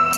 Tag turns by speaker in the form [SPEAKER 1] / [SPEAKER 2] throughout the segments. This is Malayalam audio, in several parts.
[SPEAKER 1] ഹലോ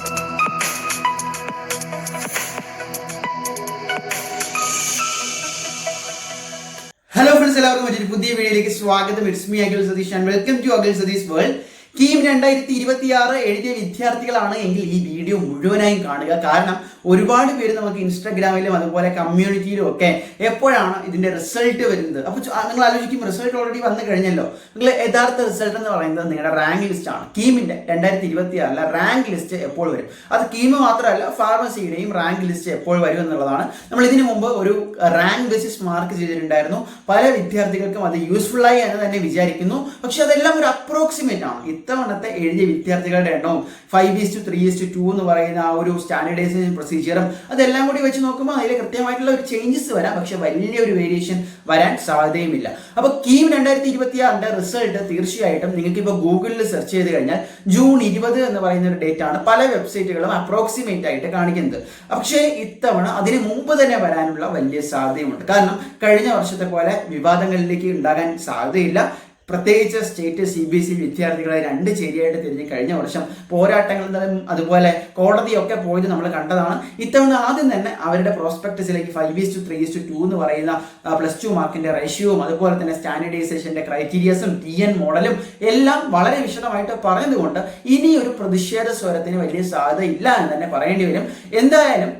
[SPEAKER 1] ഫ്രണ്ട്സ്, എല്ലാവർക്കും മറ്റൊരു പുതിയ വീഡിയോയിലേക്ക് സ്വാഗതം. It's me Akhil Satheesh and welcome to Akhil Satheesh world. KEAM 2026 എഴുതിയ വിദ്യാർത്ഥികളാണ് എങ്കിൽ ഈ വീഡിയോ മുഴുവനായും കാണുക. കാരണം ഒരുപാട് പേര് നമുക്ക് ഇൻസ്റ്റാഗ്രാമിലും അതുപോലെ കമ്മ്യൂണിറ്റിയിലും ഒക്കെ എപ്പോഴാണ് ഇതിന്റെ റിസൾട്ട് വരുന്നത്. അപ്പോൾ നിങ്ങൾ ആലോചിക്കും, റിസൾട്ട് ഓൾറെഡി വന്നു കഴിഞ്ഞല്ലോ. നിങ്ങൾ യഥാർത്ഥ റിസൾട്ട് എന്ന് പറയുന്നത് നിങ്ങളുടെ റാങ്ക് ലിസ്റ്റ് ആണ്. കീമിന്റെ 2026 റാങ്ക് ലിസ്റ്റ് എപ്പോൾ വരും? അത് കീം മാത്രമല്ല, ഫാർമസിയുടെയും റാങ്ക് ലിസ്റ്റ് എപ്പോൾ വരും എന്നുള്ളതാണ്. നമ്മൾ ഇതിനു മുമ്പ് ഒരു റാങ്ക് ബേസിസ് മാർക്ക് ചെയ്തിട്ടുണ്ടായിരുന്നു. പല വിദ്യാർത്ഥികൾക്കും അത് യൂസ്ഫുൾ ആയി എന്ന് തന്നെ വിചാരിക്കുന്നു. പക്ഷെ അതെല്ലാം ഒരു അപ്രോക്സിമേറ്റ് ആണ്. ഇത്തവണത്തെ എഴുതിയ വിദ്യാർത്ഥികളുടെ എണ്ണവും 5:3:2 എന്ന് പറയുന്ന ആ ഒരു സ്റ്റാൻഡേർഡൈസേഷൻ പ്രൊസീജിയറും അതെല്ലാം കൂടി വെച്ച് നോക്കുമ്പോൾ അതിൽ കൃത്യമായിട്ടുള്ള ഒരു ചേഞ്ചസ് വരാം. പക്ഷെ വലിയൊരു വേരിയേഷൻ വരാൻ സാധ്യതയുമില്ല. അപ്പോൾ കീം 2026 റിസൾട്ട് തീർച്ചയായിട്ടും നിങ്ങൾക്ക് ഇപ്പോൾ ഗൂഗിളിൽ സെർച്ച് ചെയ്ത് കഴിഞ്ഞാൽ ജൂൺ 20 എന്ന് പറയുന്ന ഒരു ഡേറ്റ് ആണ് പല വെബ്സൈറ്റുകളും അപ്രോക്സിമേറ്റ് ആയിട്ട് കാണിക്കുന്നത്. പക്ഷേ ഇത്തവണ അതിന് മുമ്പ് തന്നെ വരാനുള്ള വലിയ സാധ്യതയുണ്ട്. കാരണം കഴിഞ്ഞ വർഷത്തെ പോലെ വിവാദങ്ങളിലേക്ക് ഉണ്ടാകാൻ സാധ്യതയില്ല. പ്രത്യേകിച്ച് സ്റ്റേറ്റ് CBSE വിദ്യാർത്ഥികളെ രണ്ട് ചേരിയായിട്ട് തിരിഞ്ഞ് കഴിഞ്ഞ വർഷം പോരാട്ടങ്ങളും അതുപോലെ കോടതിയൊക്കെ പോയത് നമ്മൾ കണ്ടതാണ്. ഇത്തവണ ആദ്യം തന്നെ അവരുടെ പ്രോസ്പെക്ടസിലേക്ക് 5:3:2 എന്ന് പറയുന്ന +2 മാർക്കിന്റെ റേഷ്യോവും അതുപോലെ തന്നെ സ്റ്റാൻഡേർഡൈസേഷന്റെ ക്രൈറ്റീരിയസും TN മോഡലും എല്ലാം വളരെ വിശദമായിട്ട് പറഞ്ഞതുകൊണ്ട് ഇനി ഒരു പ്രതിഷേധ സ്വരത്തിന് വലിയ സാധ്യത ഇല്ല എന്ന് തന്നെ പറയേണ്ടി വരും. എന്തായാലും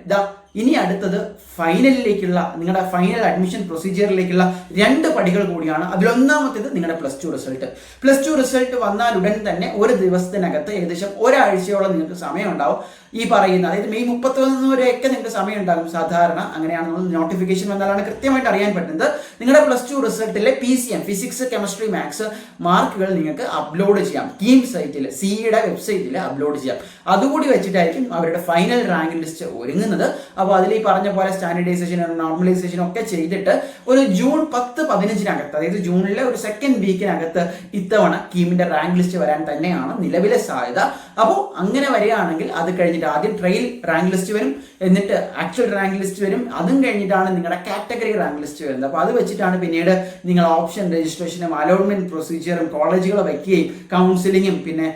[SPEAKER 1] ഇനി അടുത്തത് ഫൈനലിലേക്കുള്ള നിങ്ങളുടെ ഫൈനൽ അഡ്മിഷൻ പ്രൊസീജിയറിലേക്കുള്ള 2 പടികൾ കൂടിയാണ്. അതിലൊന്നാമത്തേത് നിങ്ങളുടെ +2 റിസൾട്ട് വന്നാൽ ഉടൻ തന്നെ ഒരു ദിവസത്തിനകത്ത് ഏകദേശം ഒരാഴ്ചയോളം നിങ്ങൾക്ക് സമയം ഉണ്ടാവും. ഈ പറയുന്ന അതായത് മെയ് 31 വരെയൊക്കെ നിങ്ങൾക്ക് സമയം ഉണ്ടാകും. സാധാരണ അങ്ങനെയാണ്. നോട്ടിഫിക്കേഷൻ വന്നാലാണ് കൃത്യമായിട്ട് അറിയാൻ പറ്റുന്നത്. നിങ്ങളുടെ +2 റിസൾട്ടിലെ PCM ഫിസിക്സ് കെമിസ്ട്രി മാത്സ് മാർക്കുകൾ നിങ്ങൾക്ക് അപ്ലോഡ് ചെയ്യാം. കീം സൈറ്റിൽ സിയുടെ വെബ്സൈറ്റിൽ അപ്ലോഡ് ചെയ്യാം. അതുകൂടി വെച്ചിട്ടായിരിക്കും അവരുടെ ഫൈനൽ റാങ്ക് ലിസ്റ്റ് ഒരുങ്ങുന്നത്. അപ്പോൾ അതിൽ ഈ പറഞ്ഞ പോലെ സ്റ്റാൻഡേർഡൈസേഷൻ നോർമലൈസേഷൻ ഒക്കെ ചെയ്തിട്ട് ഒരു ജൂൺ 10-15 അതായത് ജൂണിലെ ഒരു സെക്കൻഡ് വീക്കിനകത്ത് ഇത്തവണ കീമിന്റെ റാങ്ക് ലിസ്റ്റ് വരാൻ തന്നെയാണ് നിലവിലെ സാധ്യത. അപ്പോൾ അങ്ങനെ വരികയാണെങ്കിൽ അത് കഴിഞ്ഞിട്ട് ആദ്യം ട്രയൽ റാങ്ക് ലിസ്റ്റ് വരും, എന്നിട്ട് ആക്ച്വൽ റാങ്ക് ലിസ്റ്റ് വരും, അതും കഴിഞ്ഞിട്ടാണ് നിങ്ങളുടെ കാറ്റഗറി റാങ്ക് ലിസ്റ്റ് വരുന്നത്. അപ്പോൾ അത് വെച്ചിട്ടാണ് പിന്നീട് നിങ്ങൾ ഓപ്ഷൻ രജിസ്ട്രേഷനും അലോട്ട്മെന്റ് പ്രൊസീജിയറും കോളേജുകൾ വയ്ക്കുകയും കൗൺസിലിങ്ങും പിന്നെ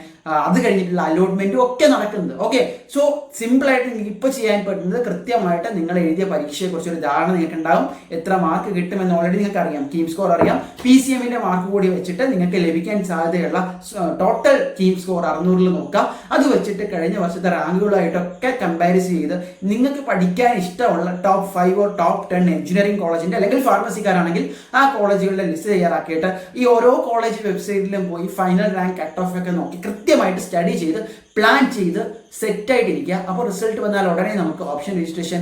[SPEAKER 1] അത് കഴിഞ്ഞിട്ടുള്ള അലോട്ട്മെന്റും ഒക്കെ നടക്കുന്നത്. ഓക്കെ, സോ സിമ്പിൾ ആയിട്ട് നിങ്ങൾക്ക് ഇപ്പോൾ ചെയ്യാൻ പറ്റുന്നത് കൃത്യമായിട്ട് നിങ്ങൾ എഴുതിയ പരീക്ഷയെ കുറിച്ച് ഒരു ധാരണ നിങ്ങൾക്ക് ഉണ്ടാവും. എത്ര മാർക്ക് കിട്ടുമെന്ന് ഓൾറെഡി നിങ്ങൾക്ക് അറിയാം. കീം സ്കോർ അറിയാം. PCMന്റെ മാർക്ക് കൂടി വെച്ചിട്ട് നിങ്ങൾക്ക് ലഭിക്കാൻ സാധ്യതയുള്ള ടോട്ടൽ കീം സ്കോർ 600 നോക്കാം. അത് വെച്ചിട്ട് കഴിഞ്ഞ വർഷത്തെ റാങ്കുകളായിട്ടൊക്കെ കമ്പാരിസ് ചെയ്ത് നിങ്ങൾക്ക് പഠിക്കാൻ ഇഷ്ടമുള്ള ടോപ്പ് 5 ഓർ ടോപ്പ് 10 എഞ്ചിനീയറിംഗ് കോളേജിന്റെ അല്ലെങ്കിൽ ഫാർമസിക്കാരാണെങ്കിൽ ആ കോളേജുകളുടെ ലിസ്റ്റ് തയ്യാറാക്കിയിട്ട് ഈ ഓരോ കോളേജ് വെബ്സൈറ്റിലും പോയി ഫൈനൽ റാങ്ക് കട്ട് ഓഫ് ഒക്കെ നോക്കി കൃത്യമായിട്ട് സ്റ്റഡി ചെയ്ത് പ്ലാൻ ചെയ്ത് സെറ്റായിട്ടിരിക്കുക. അപ്പോൾ റിസൾട്ട് വന്നാൽ ഉടനെ നമുക്ക് ഓപ്ഷൻ രജിസ്ട്രേഷൻ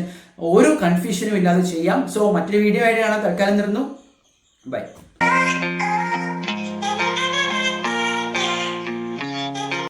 [SPEAKER 1] ഒരു കൺഫ്യൂഷനും ഇല്ലാതെ ചെയ്യാം. സോ മറ്റൊരു വീഡിയോ ആയിട്ട് കാണാൻ തൽക്കാലം നിർന്നു. ബൈ.